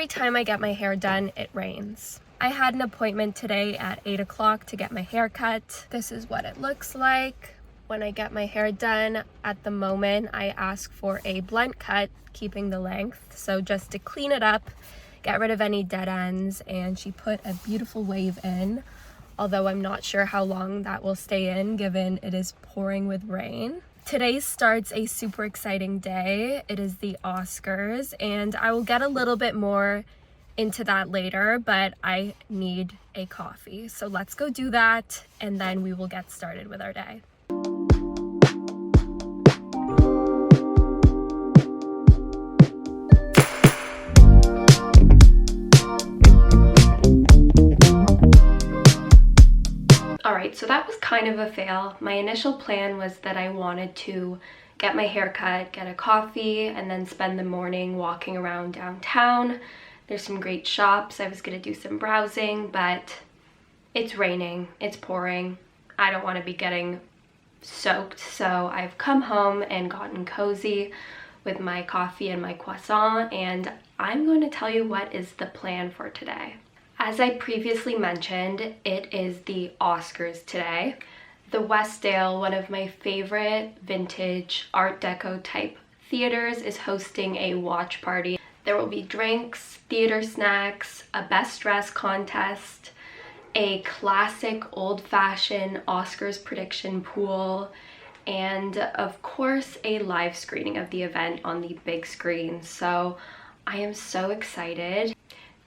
Every time I get my hair done, it rains. I had an appointment today at 8 o'clock to get my hair cut. This is what it looks like when I get my hair done. At the moment, I ask for a blunt cut, keeping the length. So just to clean it up, get rid of any dead ends, and she put a beautiful wave in, although I'm not sure how long that will stay in given it is pouring with rain. Today starts a super exciting day. It is the Oscars, and I will get a little bit more into that later, but I need a coffee. So let's go do that, and then we will get started with our day. Alright, so that was kind of a fail. My initial plan was that I wanted to get my hair cut, get a coffee, and then spend the morning walking around downtown. There's some great shops. I was going to do some browsing, but it's raining, it's pouring. I don't want to be getting soaked, so I've come home and gotten cozy with my coffee and my croissant, and I'm going to tell you what is the plan for today. As I previously mentioned, it is the Oscars today. The Westdale, one of my favorite vintage Art Deco type theaters, is hosting a watch party. There will be drinks, theater snacks, a best dress contest, a classic old-fashioned Oscars prediction pool, and of course a live screening of the event on the big screen. So I am so excited.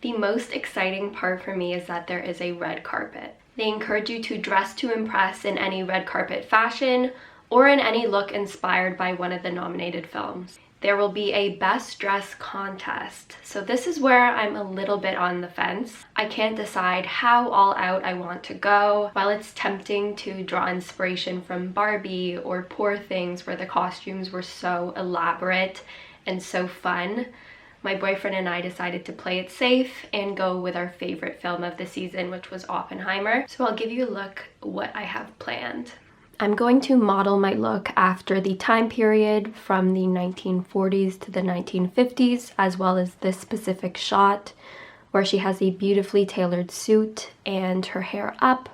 The most exciting part for me is that there is a red carpet. They encourage you to dress to impress in any red carpet fashion or in any look inspired by one of the nominated films. There will be a best dress contest. So this is where I'm a little bit on the fence. I can't decide how all out I want to go. While it's tempting to draw inspiration from Barbie or Poor Things, where the costumes were so elaborate and so fun, my boyfriend and I decided to play it safe and go with our favorite film of the season, which was Oppenheimer. So I'll give you a look what I have planned. I'm going to model my look after the time period from the 1940s to the 1950s, as well as this specific shot where she has a beautifully tailored suit and her hair up,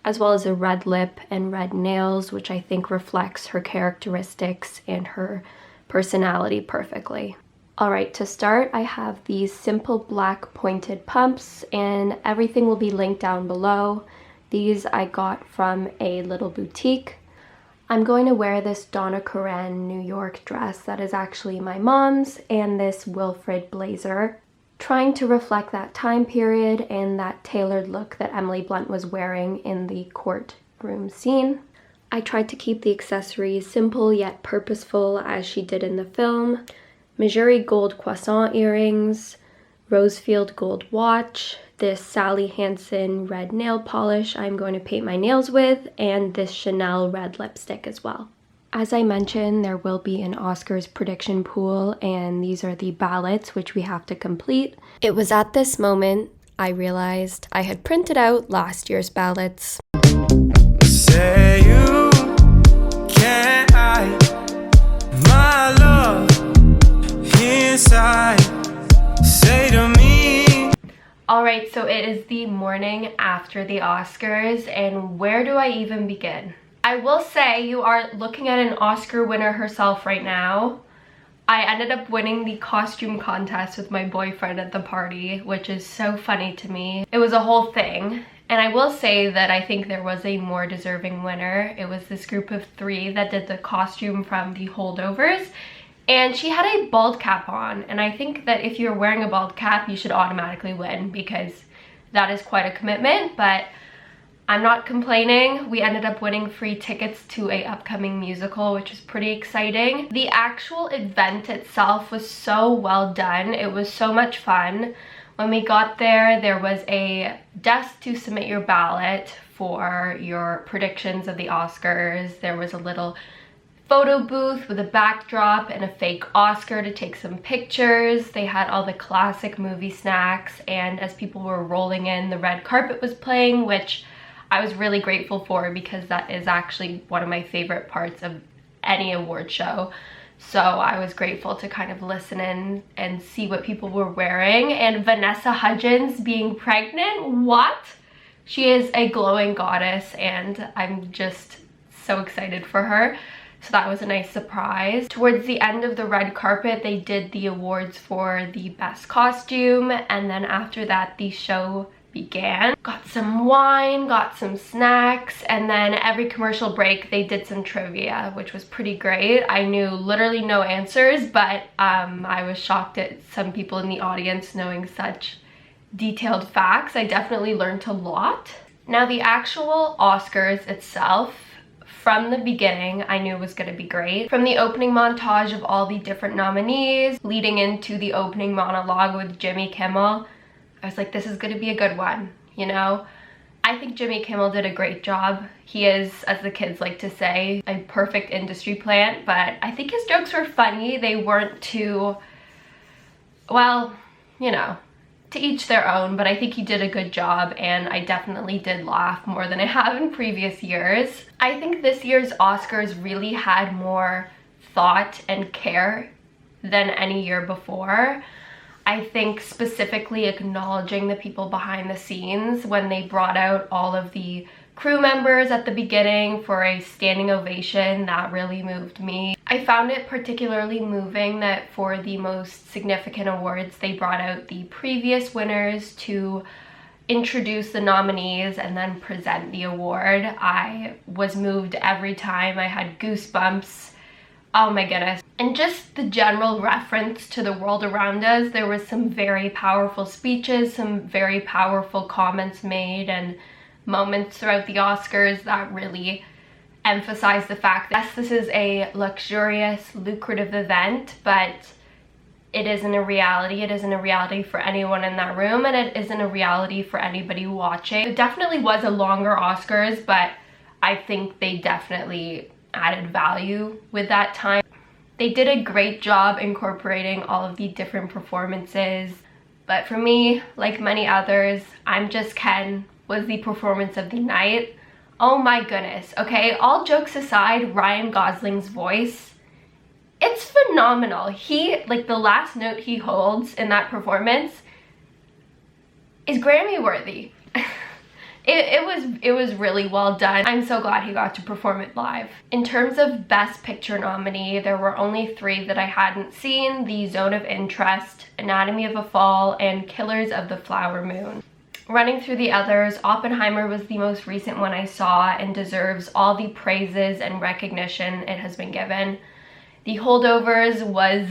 as well as a red lip and red nails, which I think reflects her characteristics and her personality perfectly. Alright, to start, I have these simple black pointed pumps, and everything will be linked down below. These I got from a little boutique. I'm going to wear this Donna Karan New York dress that is actually my mom's, and this Wilfred blazer, trying to reflect that time period and that tailored look that Emily Blunt was wearing in the courtroom scene. I tried to keep the accessories simple yet purposeful as she did in the film. Missouri gold croissant earrings, Rosefield gold watch, this Sally Hansen red nail polish I'm going to paint my nails with, and this Chanel red lipstick as well. As I mentioned, there will be an Oscars prediction pool, and these are the ballots which we have to complete. It was at this moment I realized I had printed out last year's ballots. Say you can't hide my love inside. Say to me. Alright, so it is the morning after the Oscars, and where do I even begin? I will say you are looking at an Oscar winner herself right now. I ended up winning the costume contest with my boyfriend at the party, which is so funny to me. It was a whole thing. And I will say that I think there was a more deserving winner. It was this group of 3 that did the costume from The Holdovers. And she had a bald cap on, and I think that if you're wearing a bald cap, you should automatically win because that is quite a commitment, but I'm not complaining. We ended up winning free tickets to an upcoming musical, which is pretty exciting. The actual event itself was so well done. It was so much fun. When we got there, there was a desk to submit your ballot for your predictions of the Oscars. There was a little photo booth with a backdrop and a fake Oscar to take some pictures. They had all the classic movie snacks, and as people were rolling in, the red carpet was playing, which I was really grateful for because that is actually one of my favorite parts of any award show. So I was grateful to kind of listen in and see what people were wearing. And Vanessa Hudgens being pregnant, what? She is a glowing goddess and I'm just so excited for her. So that was a nice surprise. Towards the end of the red carpet, they did the awards for the best costume, and then after that the show began. Got some wine, got some snacks, and then every commercial break they did some trivia, which was pretty great. I knew literally no answers, but I was shocked at some people in the audience knowing such detailed facts. I definitely learned a lot. Now the actual Oscars itself, from the beginning, I knew it was going to be great. From the opening montage of all the different nominees, leading into the opening monologue with Jimmy Kimmel, I was like, this is going to be a good one, you know? I think Jimmy Kimmel did a great job. He is, as the kids like to say, a perfect industry plant, but I think his jokes were funny. They weren't too, well, you know, to each their own, but I think he did a good job, and I definitely did laugh more than I have in previous years. I think this year's Oscars really had more thought and care than any year before. I think specifically acknowledging the people behind the scenes when they brought out all of the crew members at the beginning for a standing ovation, that really moved me. I found it particularly moving that for the most significant awards, they brought out the previous winners to introduce the nominees and then present the award. I was moved every time. I had goosebumps. Oh my goodness. And just the general reference to the world around us, there was some very powerful speeches, some very powerful comments made, and moments throughout the Oscars that really emphasize the fact that yes, this is a luxurious, lucrative event, but it isn't a reality. It isn't a reality for anyone in that room, and it isn't a reality for anybody watching. It definitely was a longer Oscars, but I think they definitely added value with that time. They did a great job incorporating all of the different performances, but for me, like many others, I'm Just Ken was the performance of the night. Oh my goodness, okay, all jokes aside, Ryan Gosling's voice, it's phenomenal. He, like, the last note he holds in that performance is Grammy worthy. It was really well done. I'm so glad he got to perform it live. In terms of Best Picture nominee, there were only 3 that I hadn't seen: The Zone of Interest, Anatomy of a Fall, and Killers of the Flower Moon. Running through the others, Oppenheimer was the most recent one I saw and deserves all the praises and recognition it has been given. The Holdovers was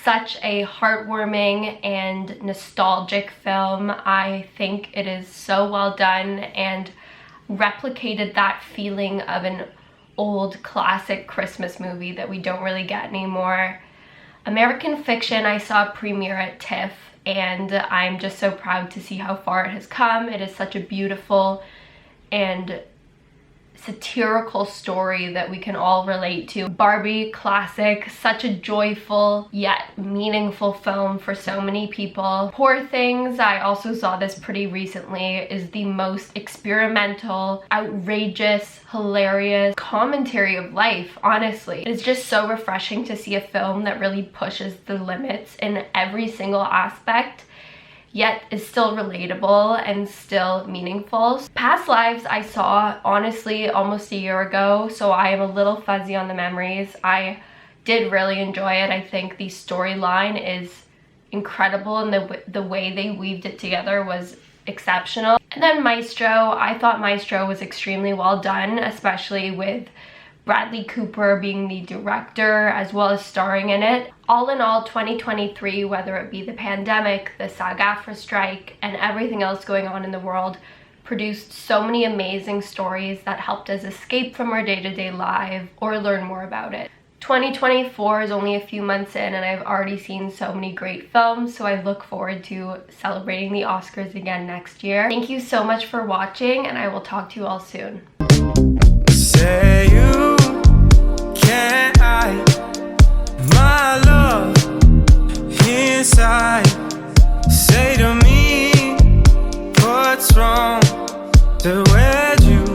such a heartwarming and nostalgic film. I think it is so well done and replicated that feeling of an old classic Christmas movie that we don't really get anymore. American Fiction I saw premiere at TIFF, and I'm just so proud to see how far it has come. It is such a beautiful and satirical story that we can all relate to. Barbie classic, such a joyful yet meaningful film for so many people. Poor Things, I also saw this pretty recently, is the most experimental, outrageous, hilarious commentary of life, honestly. It's just so refreshing to see a film that really pushes the limits in every single aspect, yet is still relatable and still meaningful. Past Lives I saw, honestly, almost a year ago, so I am a little fuzzy on the memories. I did really enjoy it. I think the storyline is incredible, and the way they weaved it together was exceptional. And then Maestro, I thought Maestro was extremely well done, especially with Bradley Cooper being the director as well as starring in it. All in all, 2023, whether it be the pandemic, the SAG-AFTRA strike, and everything else going on in the world, produced so many amazing stories that helped us escape from our day-to-day life or learn more about it. 2024 is only a few months in, and I've already seen so many great films, so I look forward to celebrating the Oscars again next year. Thank you so much for watching, and I will talk to you all soon. Say you can't hide my love inside. Say to me, what's wrong? The way